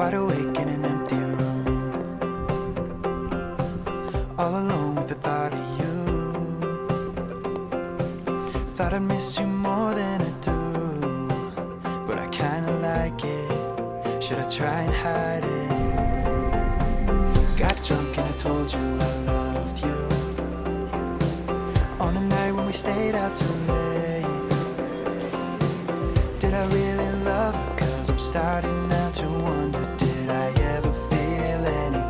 wide awake in an empty room, all alone with the thought of you. Thought I'd miss you more than I do, but I kinda like it. Should I try and hide it? Got drunk and I told you I loved you, on a night when we stayed out too late. Did I really love her? 'Cause I'm starting now to wonder, did I ever feel anything?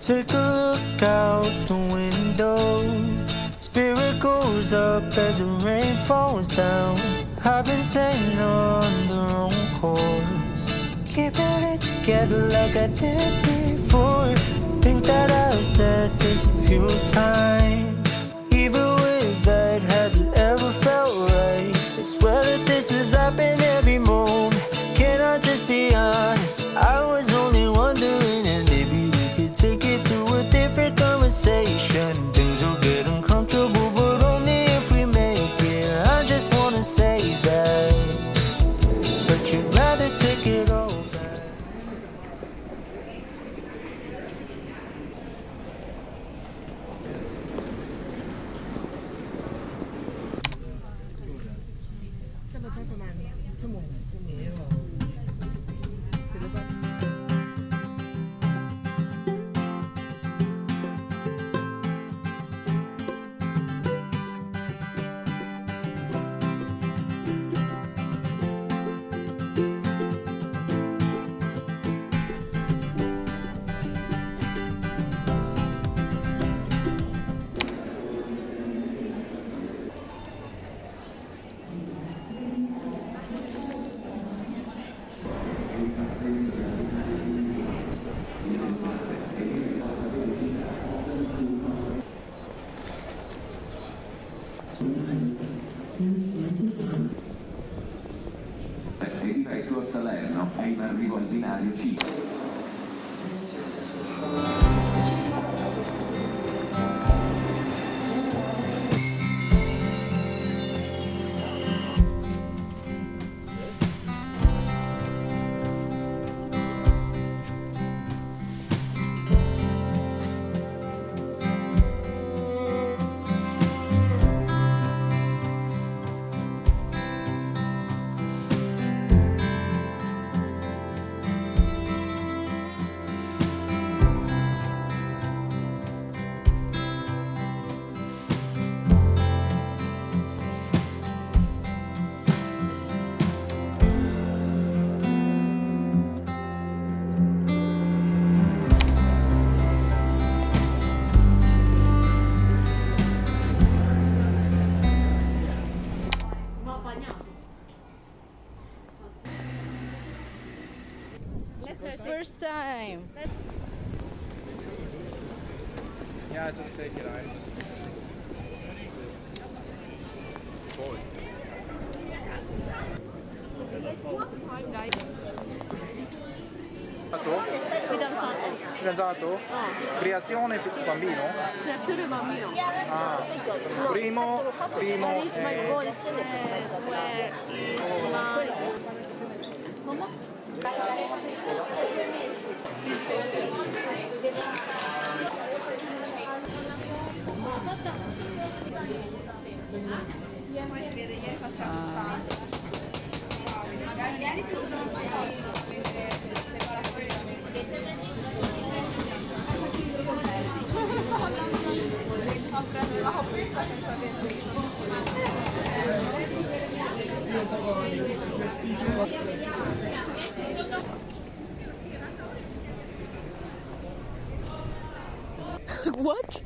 Take a look out the window. Spirit goes up as the rain falls down. I've been sailing on the wrong course, keeping it together like I did before. Think that I've said this a few times. Even with that, has it ever felt right? I swear that this has happened every moment. Can I just be honest? I was only wondering, and maybe we could take it to a different conversation. Things will get uncomfortable, but only if we make it. I just wanna say that, but you'd rather take it all back. E diretto a Salerno, è in arrivo al binario C. First time. Yeah, just take it out. Fidanzato? Creazione bambino? Creazione bambino. Ah, primo Carisma e ¿Cómo? Poi si vede ieri facciamo magari ieri ti usano separatori da me. Ho preso la coppetta senza What?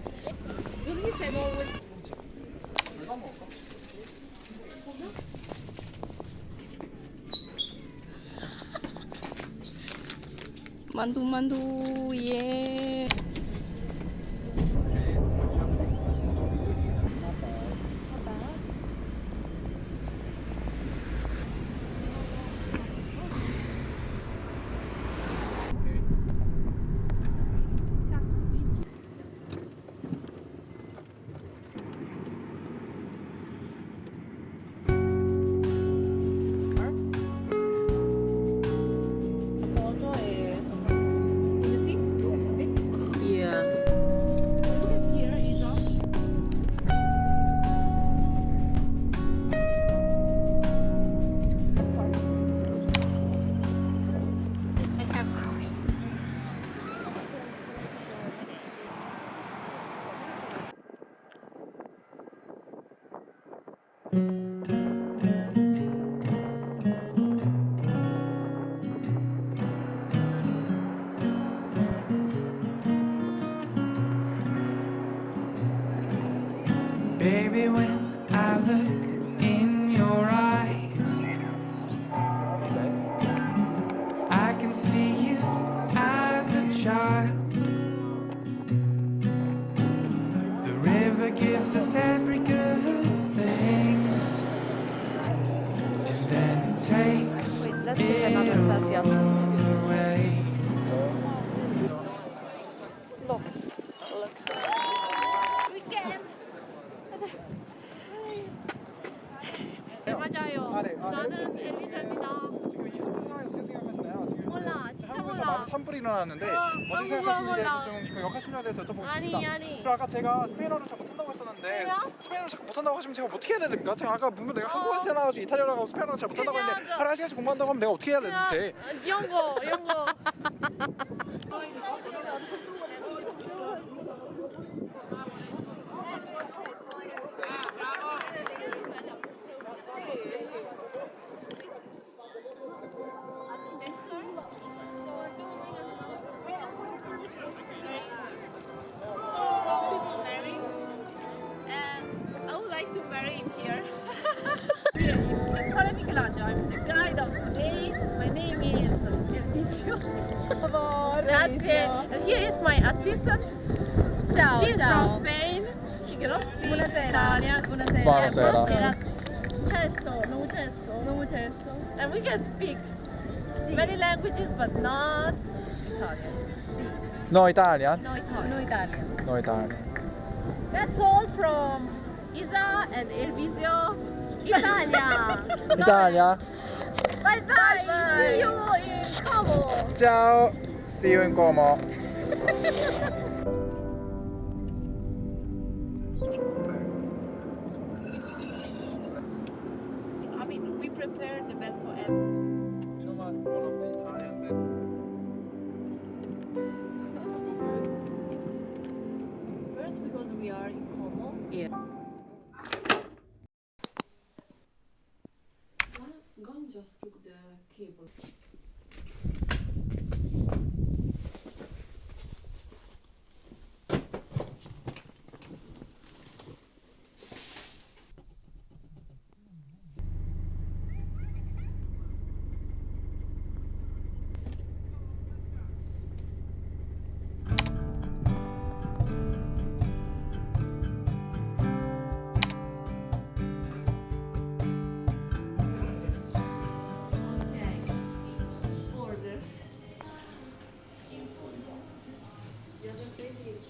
만두 예. You see? Yeah. Look at here, Isa. I have cars. Baby, when I look in your eyes, I can see you as a child. The river gives us every good thing, and then it takes it all away. 네, 맞아요. 아, 네. 아, 나는 네. 엘리자입니다. 지금 이 현재 상황이 어떻게 생각하시나요? 지금 몰라, 진짜 한국에서 몰라. 많은 산불이 일어났는데 어떻게 한국어 생각하시는지 몰라. 좀 역할 심리에 대해서 여쭤보고 아니, 싶습니다. 아니. 그리고 아까 제가 스페인어를 잘 못한다고 했었는데 그래요? 스페인어를 잘 못한다고 하시면 제가 어떻게 해야 됩니까? 제가 아까 분명 내가 한국에서 나와가지고 이탈리아라고 스페인어를 잘 못한다고 그냥 했는데 하루에 1시간씩 공부한다고 하면 내가 어떻게 해야 되지? 영어. I would like to marry him here. ᴘ괏ᴘ I'm the guide of today. My name is Grazie. And here is my assistant. Ciao, She's ciao. from Spain. She cannot speak Buonasera. Italian. Buonasera. 너무 재밌어. And we can speak many languages, but not Italian. No Italian? No Italian. No Italia. No Italian. That's all from Isa and 𝗱𝗏𴅗, Italia. Italia? Bye bye. See you in Como. Ciao. See you in Como. I mean, we prepare the bed for You know what? One of the Italian bed. First, because we are in Como. Yeah. Gone just took the cable. Order. The other place is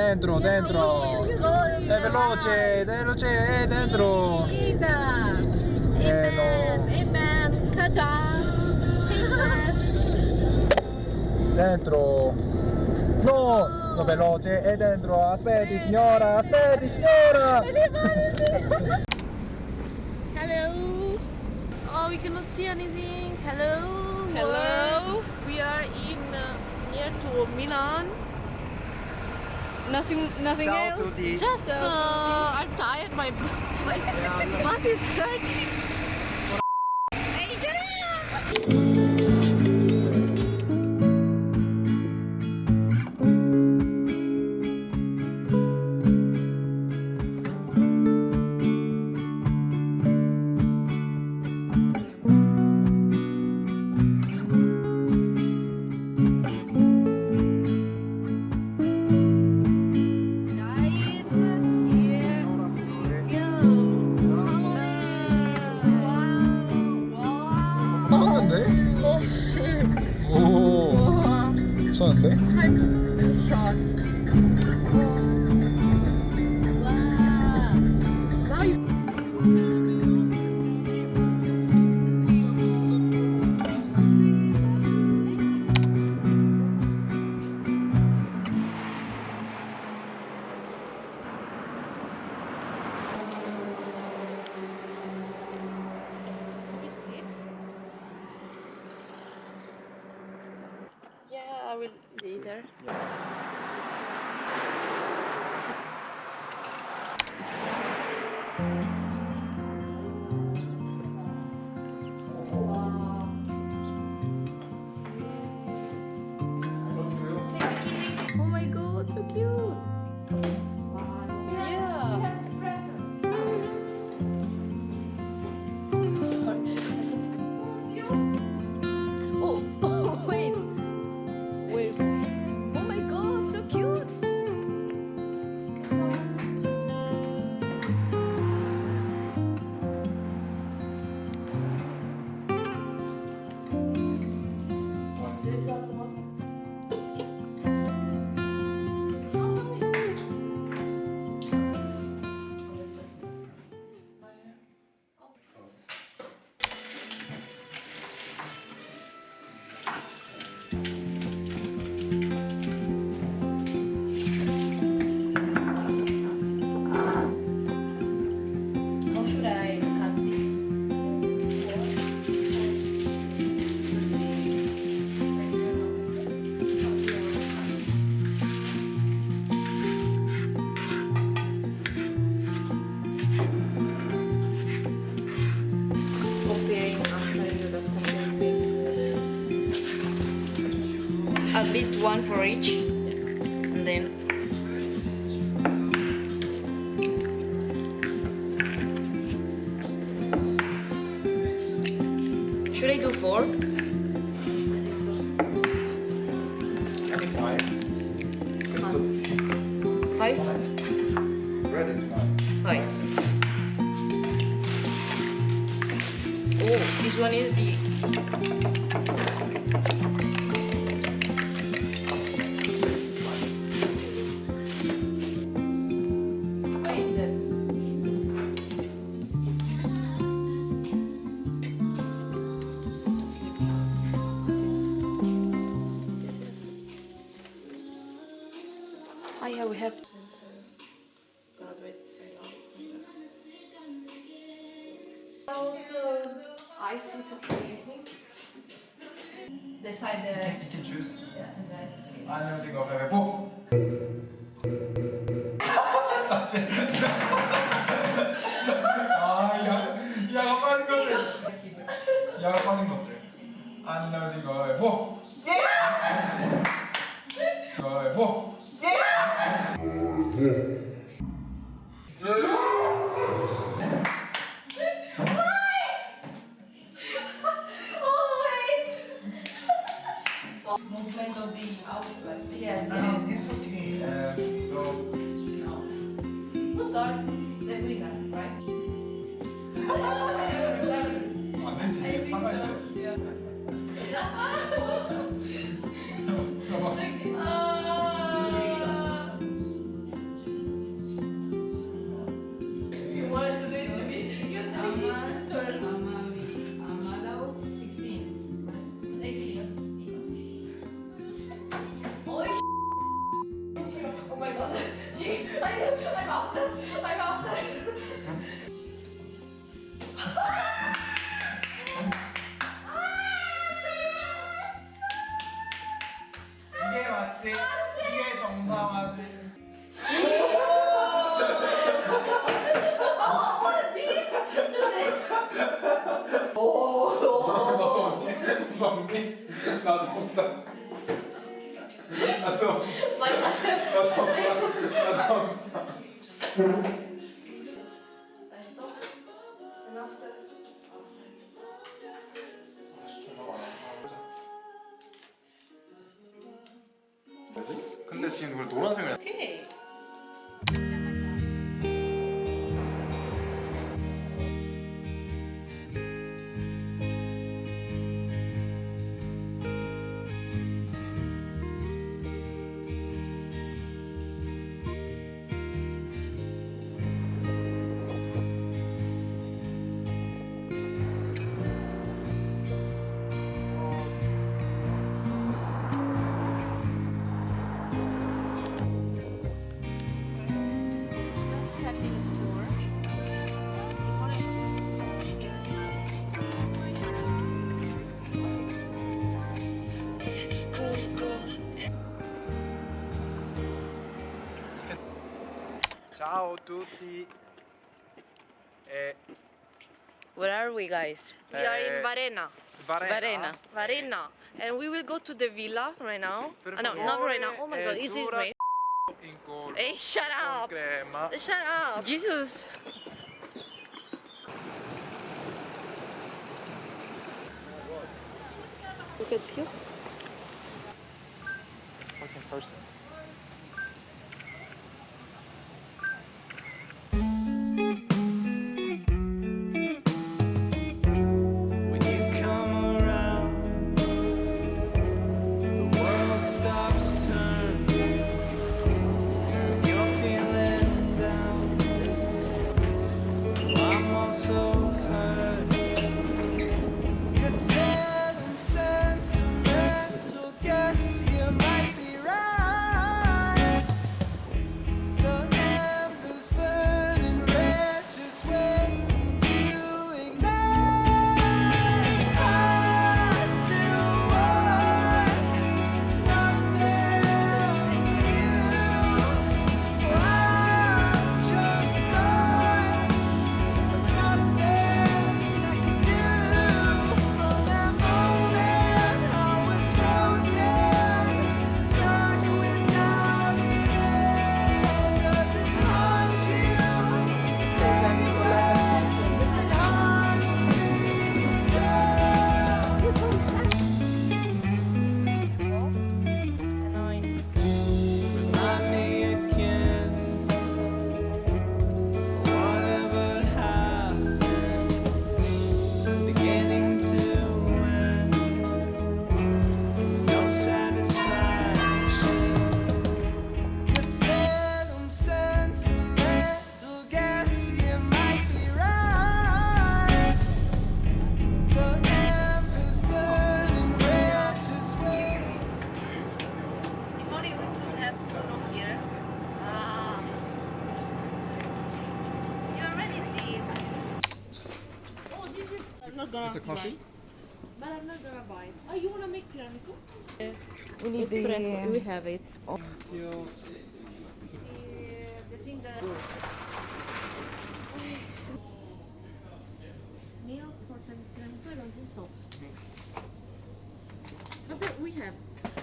dentro, dentro. È veloce, veloce, dentro. Amen. Amen. Ta-da. Dentro. No, no, veloce, è dentro. Aspetti signora, aspetti signora. Hello. Oh, we cannot see anything. Hello. Hello. We are in near to Milan. Nothing else. Just I'm tired. My butt is hurting. 괜찮은데? Yeah, I will be there. Oh my god, so cute. Yeah. Sorry. Oh, wait. Wait. Oh my god, so cute. How should I cut this? Comparing after that comparing. At least one for each, and then. Should I do 4? I think 5. 5? Red is 5. 5. Oh, this one is the. Oh yeah, we have. Ice is okay, I think. Decide the. You can choose. Yeah, decide. 안녕하세요. 가위바위보. 아, 야가 빠진 거지. 야가 빠진 거지. 안녕하세요. 가위바위보. 가위바위보. Movement of the outlet. Yeah. It's okay. Who start? The winner, right? 안 되지. 사과했어야지. 봐봐. 나도 없다. 나도 없다. 뭐지? 근데 지금 이걸 노란색을 Okay. Just checking the store. Ciao a tutti. Where are we, guys? We are in Varena. Varena. Varena. And we will go to the villa right now. Per No, not right now. favore, Oh my god, is it dura rain? in collo Hey, shut up! con crema. Shut up! Jesus! Look at you. Fucking person. When you come around, the world stops turning. When you're feeling down, I'm also hurt. You said I'm sentimental, guess you might be right. The embers burning red, just waiting to ignite. I still want nothing new. I just thought there's nothing I could do. From that moment I was frozen, stuck without an end. Does it haunt you the same way it haunts me Remind me again, whatever happened, beginning to end, no satisfaction. You said I'm sentimental, guess you might be right. The embers burning red, just waiting. If only we could have Bruno here. You already did. Oh, this is. I'm not gonna. It's a coffee? buy. But I'm not gonna buy it. Oh, you wanna make tiramisu? We need Espresso. We have it. You The thing that. Milk for tiramisu, I don't think so. But we have.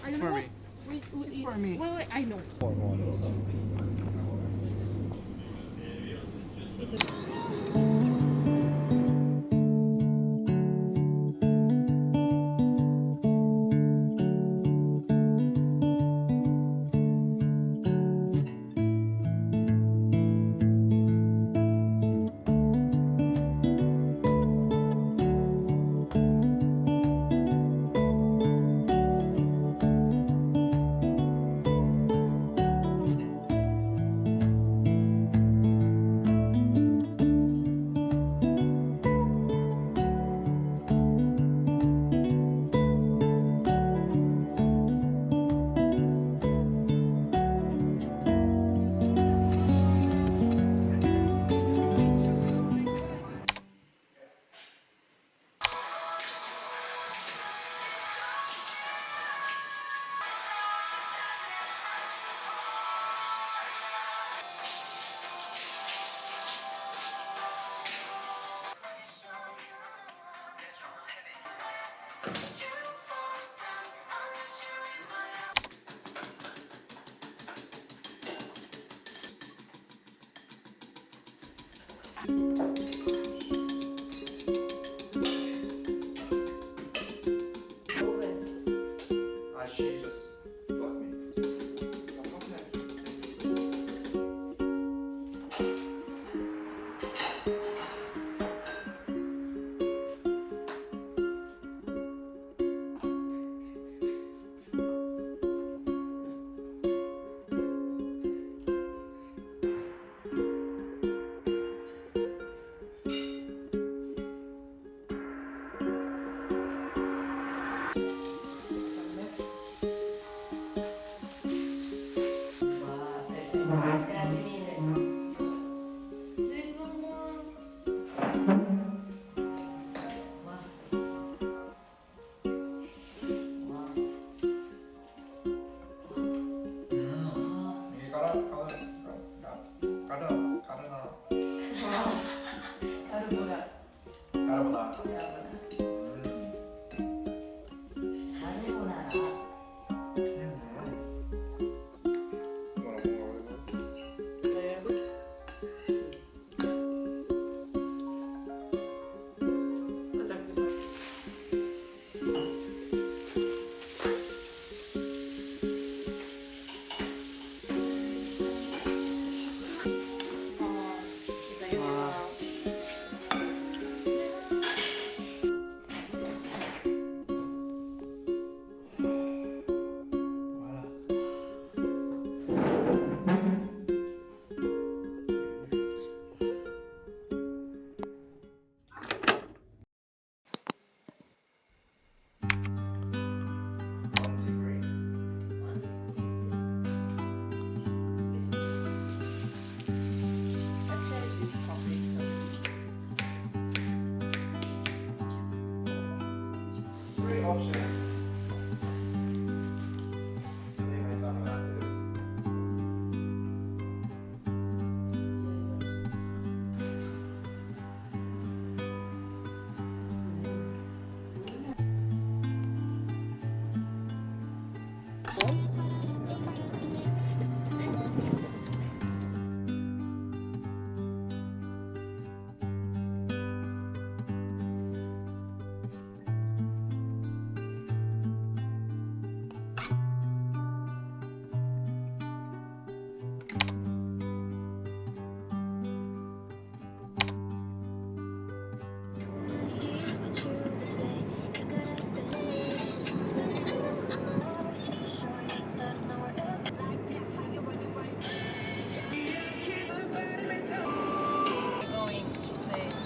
You know For what? me. It's for me. Wait, I know. It's a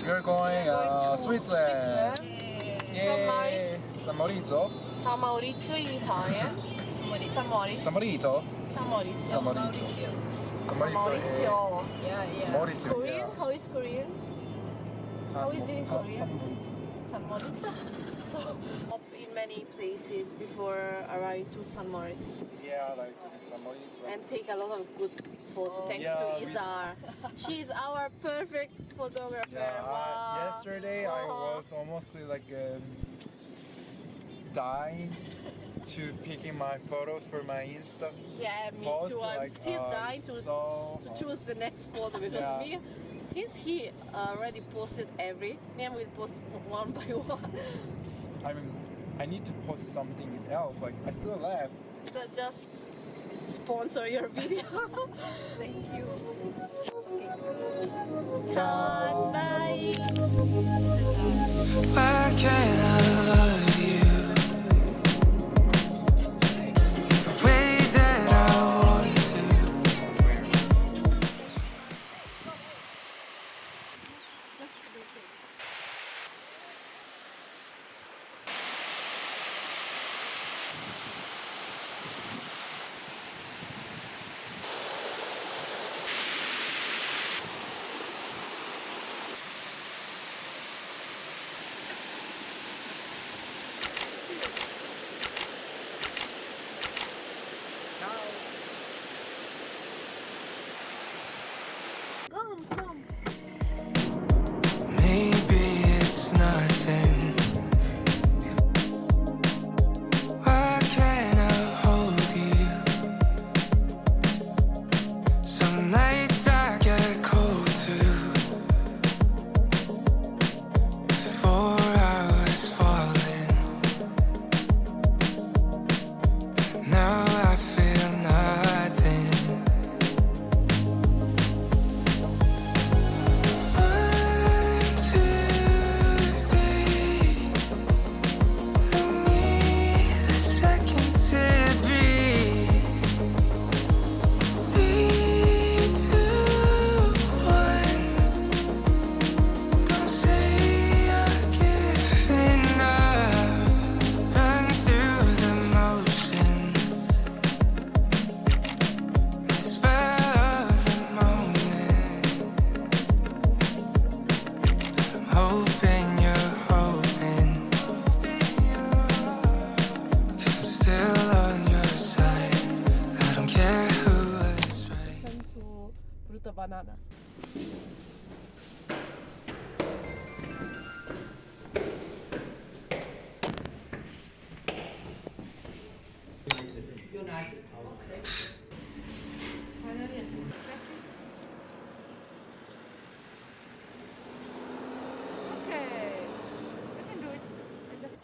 We're going Switzerland. San Maurizio. San Maurizio in Italian. San Moritz. San Maurizio. San Maurizio. San Maurizio. San Maurizio. Maurizio. Korean? How is Korean? How is it in Korean? San Moritz. So, up in many places before arriving to San Moritz. Yeah, like San Maurizio. And take a lot of good photos thanks to Izar. She's our perfect photographer. Yeah, Wow. yesterday I was almost like dying to picking my photos for my Insta Yeah, me post. too. I'm like, still dying to choose the next photo because Yeah. since he already posted me will post one by one. I mean, I need to post something else. Like I still laugh. So just sponsor your video. Thank you. Ciao, bye. Why can't I love you the way that I want to? Come. Maybe it's nothing. Why can't I hold you? Some nights I get cold too. 4 hours falling. Now I feel nothing. 1, 2, 3. I need a second to breathe. 3, 2, 1. Don't say you're giving up. Run through the motions. The spell of the moment. I'm hoping you're hoping. 'Cause I'm still on your side. I don't care who was right. Listen to Bruto Banana.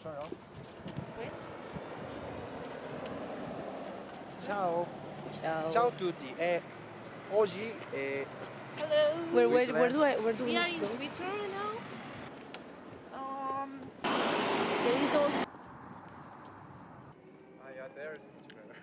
turn off. Wait. Ciao. Ciao. Ciao a tutti. Oggi Hello. Where do We we are in go? Switzerland now. There is all. yeah, there is much better.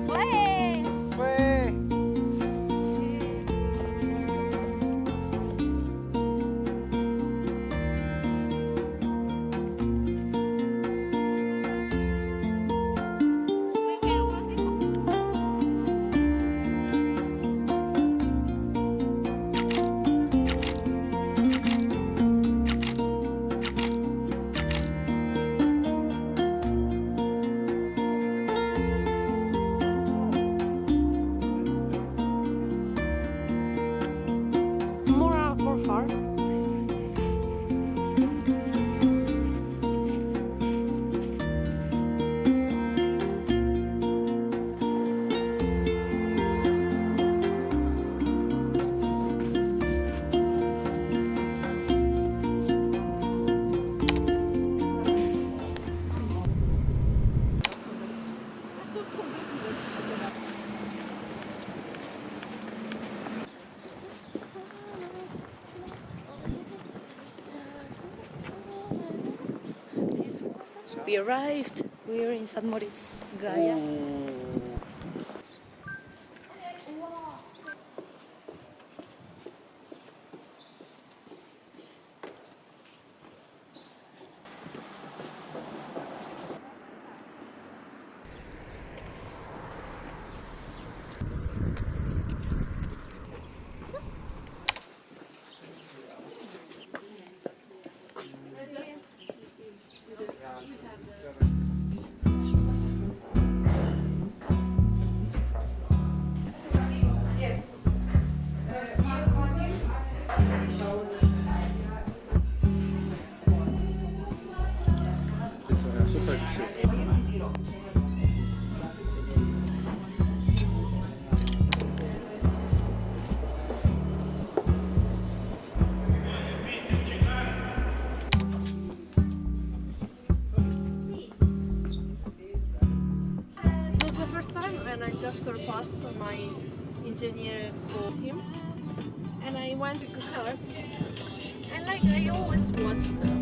왜? More far. We arrived. We are in St. Moritz, Gaias. super It was my first time and I just surpassed my engineer called him and I went to cards and like I always watched for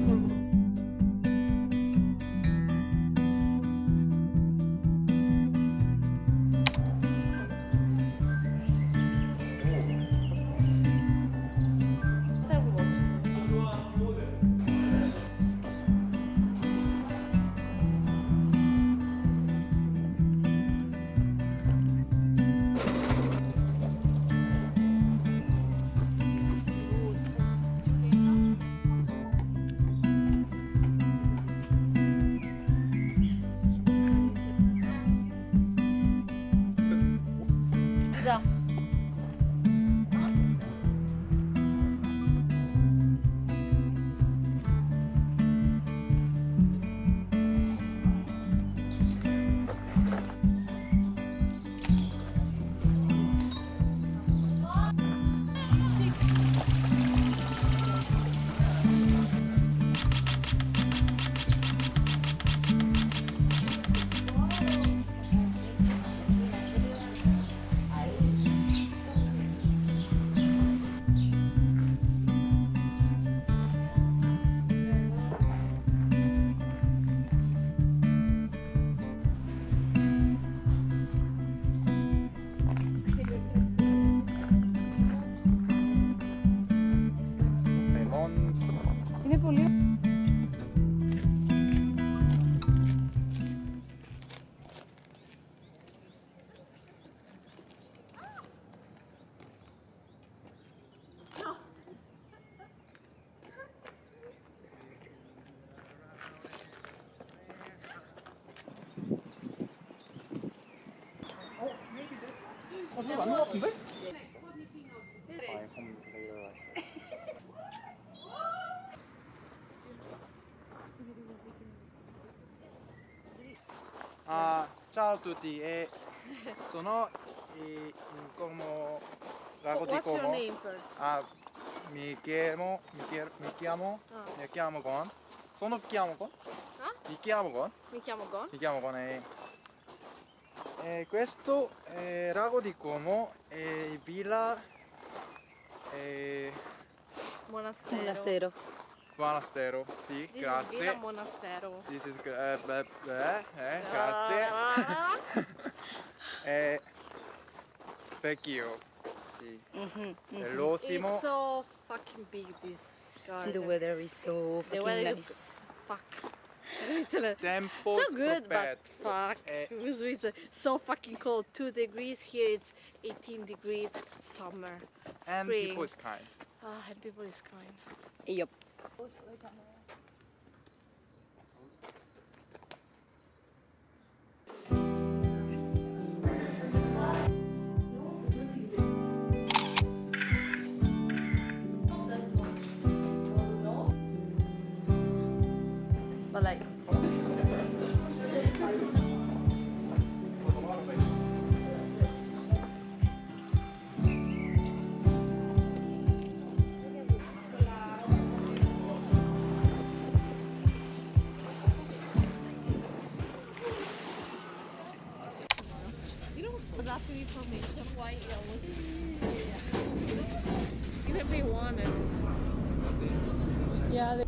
자. Είναι πολύ. 맞는 것 같은데? my home later. Ciao a tutti, sono ●🗏🗏 What's your name first? mi chiamo Gon. Sono chiamo Gon? Mi chiamo Gon. Mi chiamo Gon. Mi chiamo Gon questo è Lago di Como e Villa Monastero. Monastero, sì, This grazie. is Villa Monastero. This is grazie. Vecchio, sì. Bellissimo. It's so fucking big, this garden. The weather is so The fucking weather nice. is fuck. Switzerland. Tempo So good, but scoperto. fuck. Switzerland. So fucking cold. 2 degrees. Here it's 18 degrees. Summer. Spring. And people is kind. And people is kind. Yup. But like, you know, was asking information why I was. Even they wanted. Yeah.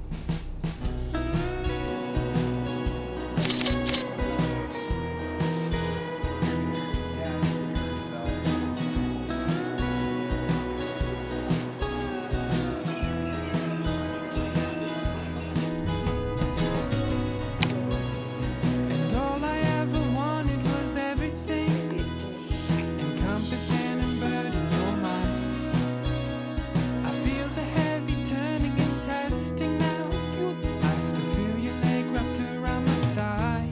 And all I ever wanted was everything encompassed and embodied in your mind. I feel the heavy turning and testing now. I still feel your leg wrapped around my side.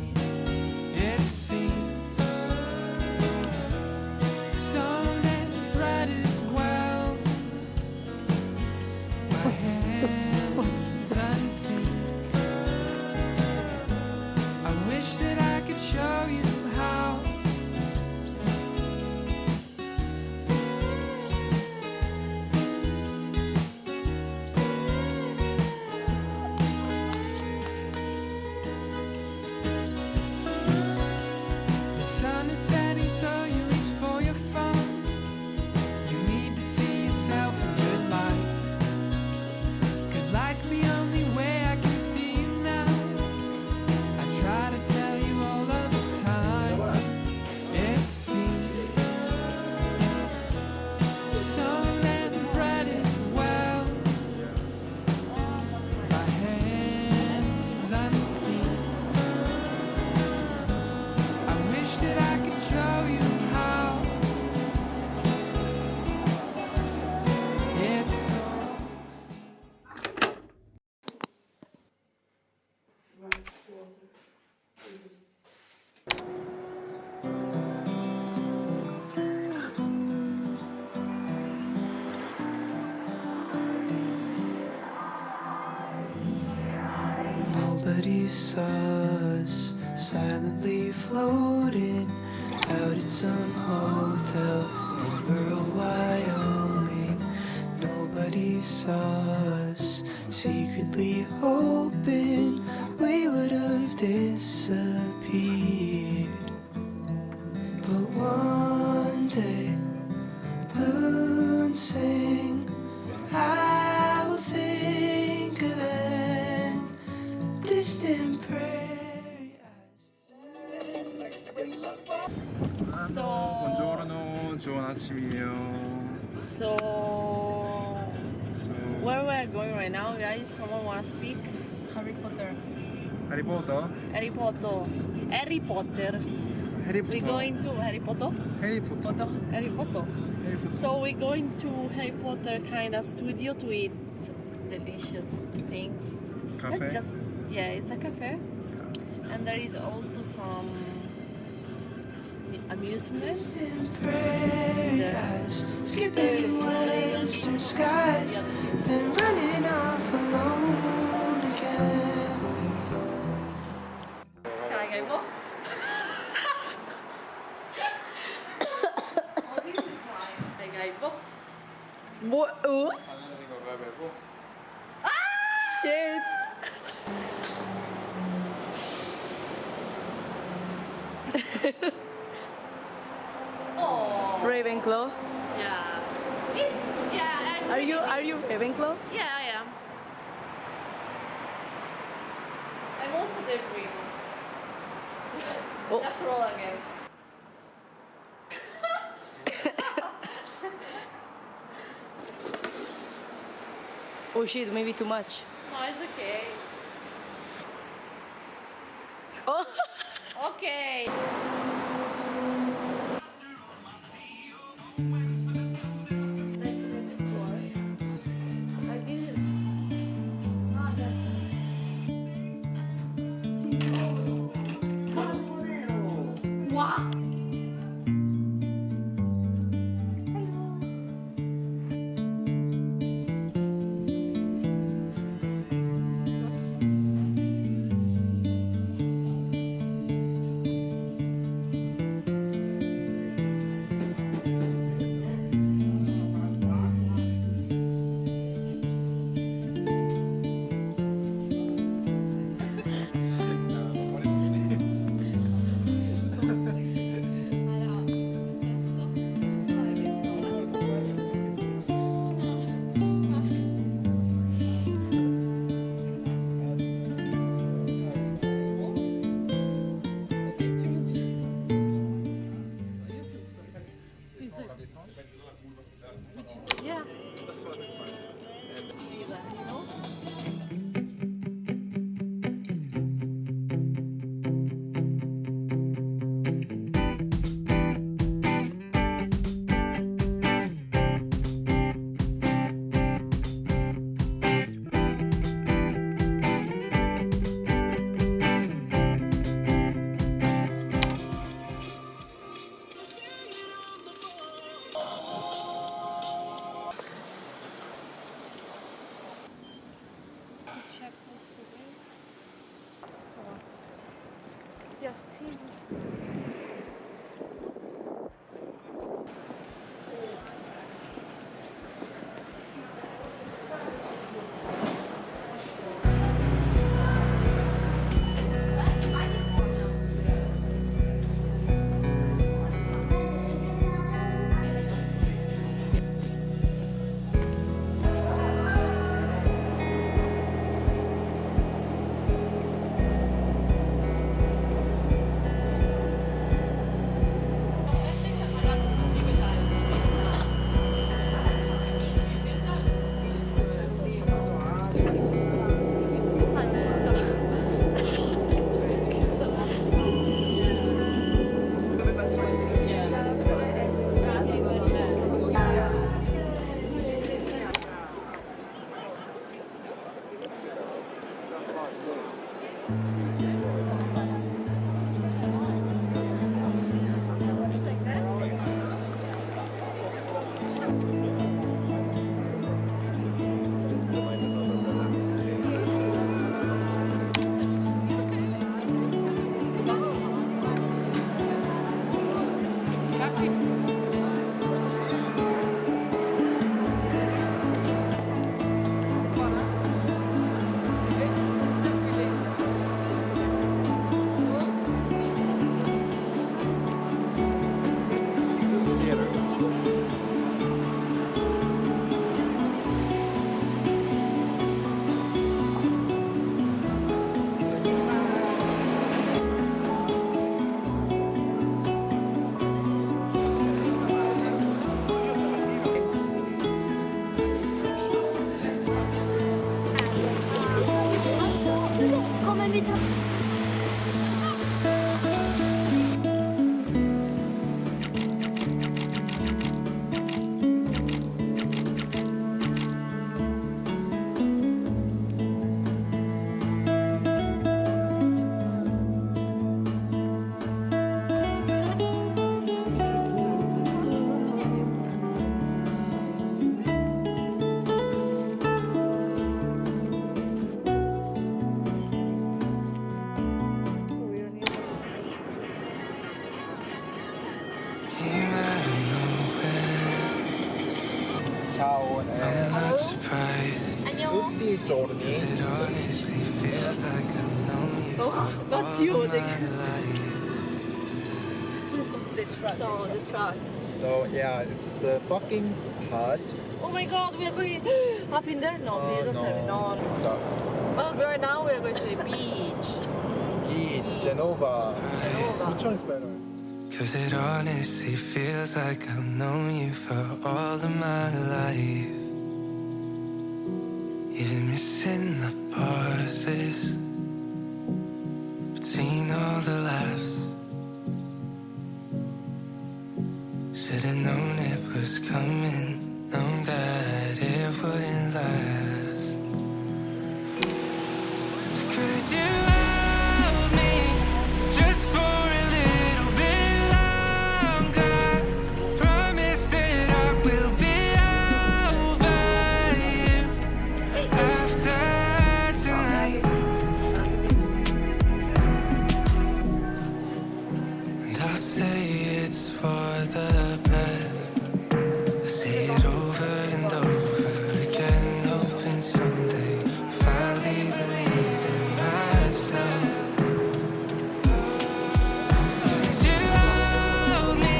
It seems sewn and threaded well by hands unseen. I wish that I could show you how. The sun is setting, so you reach for your phone. You need to see yourself in good light. Good light's the only way I can see you now. I try to tell you all of the time. It seems sewn and threaded well by hands unseen. I wish that I could show you how. It's nobody saw us silently floating out at some hotel in rural Wyoming. Nobody saw us secretly hoping we would have disappeared. But one day, moon sing, I will think of that distant prairie eyes. So, Buongiorno, 좋은 아침이에요. so where we're going right now, guys? Someone wanna speak? Harry Potter. 해리포터. Harry Potter. Harry Potter. 해리포터. We're going to Harry Potter. 해리포터. Harry Potter. So we're going to Harry Potter kind of studio to eat delicious things. Cafe? Not just, yeah, it's a cafe. And there is also some amusement. Distant prairie eyes, skipping western skies, then running off alone again. 가위바위보? 가위바위보? 뭐? 어? 안 내려진 거 가위바위보. 쉣. Oh. Ravenclaw? Yeah. It's yeah. Are you Ravenclaw? Yeah, I am. I'm also their dream. Oh. Let's roll again. Oh shit, maybe too much. No, it's okay. Oh. Okay. I didn't. Wow. Yeah. That's what it's fine. Milan, you know? Check also. Yes, teams. Ciao I'm and not surprised, 안녕. tutti i giorni. 'cause it honestly feels like I've known you Oh, for not all you of my again. life. So the truck. So yeah, it's the fucking hut. Oh my god, we are going up in there? No, please don't tell me. No. It sucks. Well, right now we are going to the beach. Eat Genova. Genova. Which one's better? 'Cause it honestly feels like I've known you for all of my life. Even missing the pauses between all the laughs. Should've known it was coming, known that it wouldn't last. So could you hold me just for a little bit longer? Promise that I will be over you after tonight. And I'll say it's for the best. I say it over and over again, hoping someday I'll finally believe in myself. Could you hold me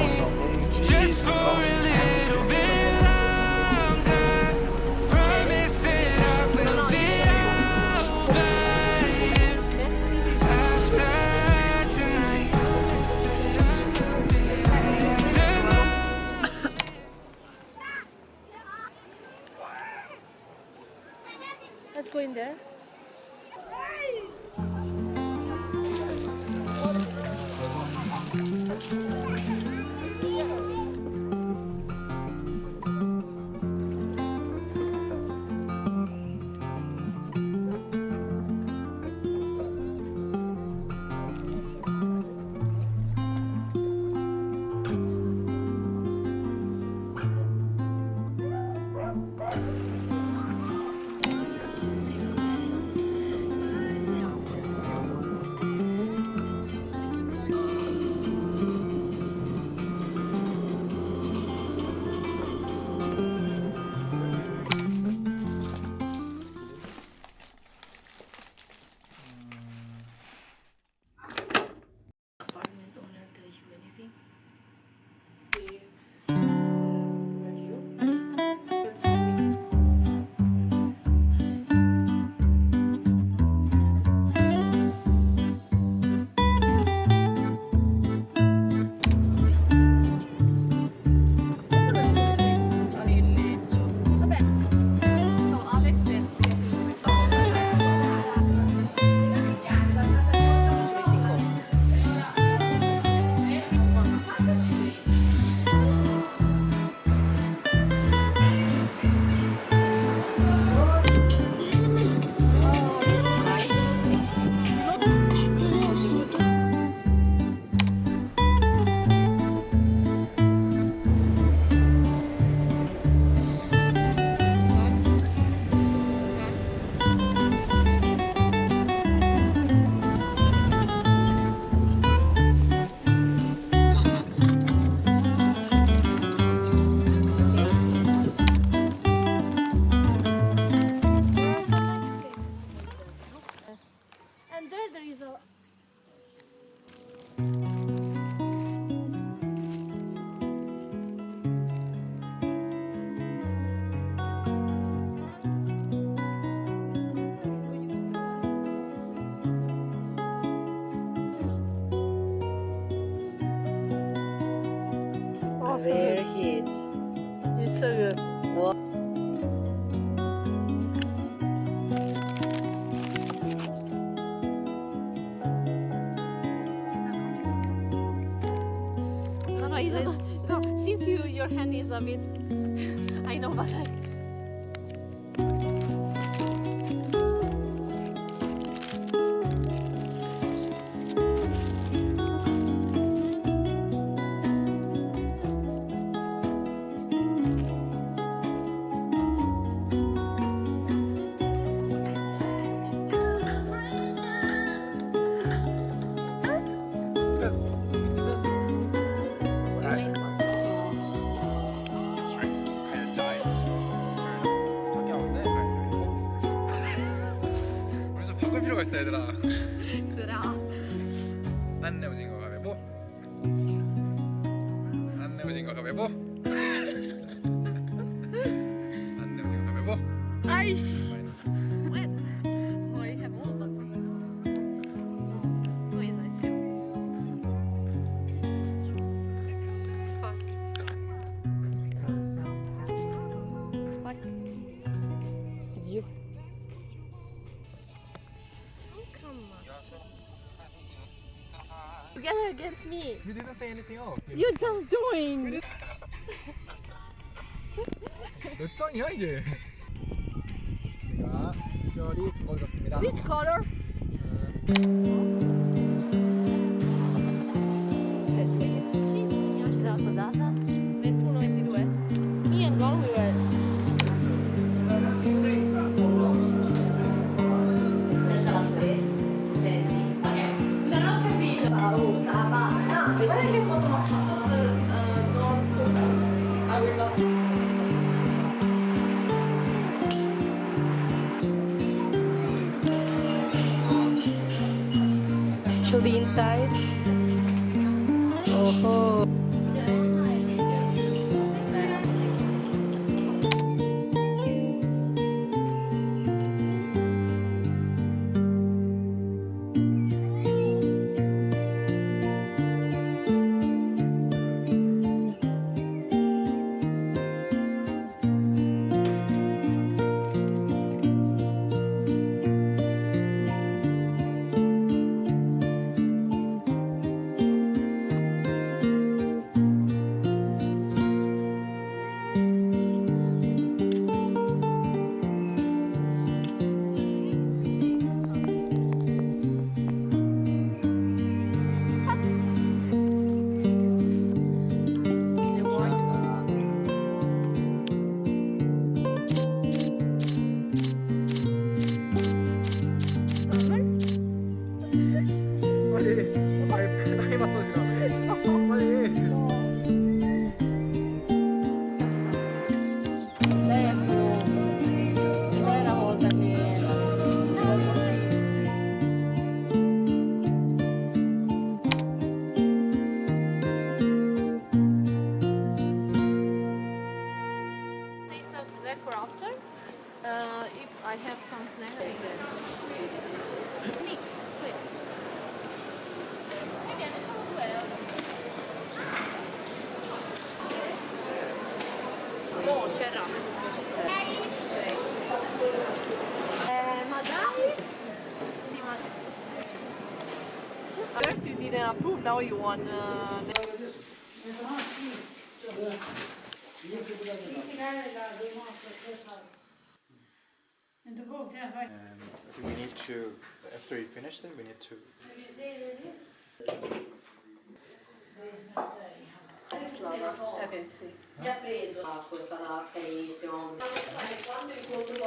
just for a little bit longer? Promise that I will be over you after tonight. Let's go in there. Apartment owner tell you anything? Vabbè, so Alex and there is a oh, there he is. He's so good. What? No, since your hand is a bit, I know, but like. 있어 얘들아. 그라. 안내오징어 가위바위보. 안내오징어 가위바위보. 안내오징어 가위바위보. 아이씨. When? Oh, you have all of them. Wait, I see. Fuck. Fuck. Dieu. Oh, come on. Together against me. We didn't say anything else. You're just doing. 몇 장이야 이게? 제가 특별히 바꿔줬습니다. Which color? Ci sarà sposata? 21-22. Me and Gon we were. Senza la senti? Ok, non ho capito. No, guarda che foto l'ho fatto. I will not. Show the inside. Oh. 빨리 나이 마사지라. 빨리. Lei è la cosa che take some snack for after. If I have some snack, I take that. Mix, please. Again, it's all €2. Oh, c'è ramen. Ma dai! Sì, ma... First you didn't approve, now you want... We need to, after you finish them, we need to. Chi ha preso questa marca Xiaomi? Quando incontro...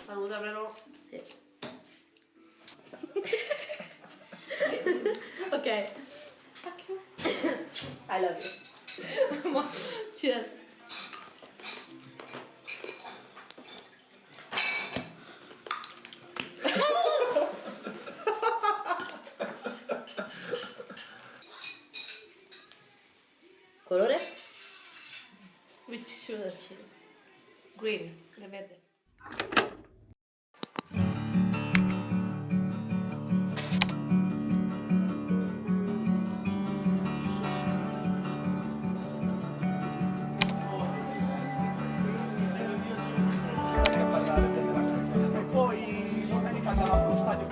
Saluta però... Sì. Ok. Fuck you. I love you. Ma... Cheers. Colore? Which sugar cheese? Green, la verde. Poi domenica sarà allo stadio.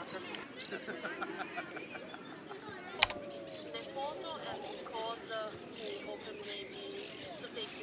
the photo and code who open maybe to take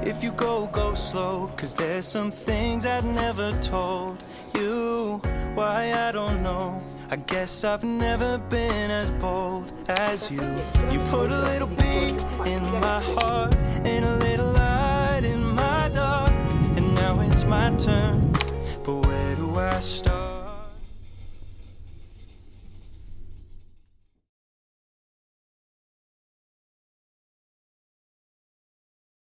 If you go slow, 'cause there's some things I'd never told you. Why, I don't know. I guess I've never been as bold as you. You put a little beat in my heart and a little light in my dark. And now it's my turn, but where do I start?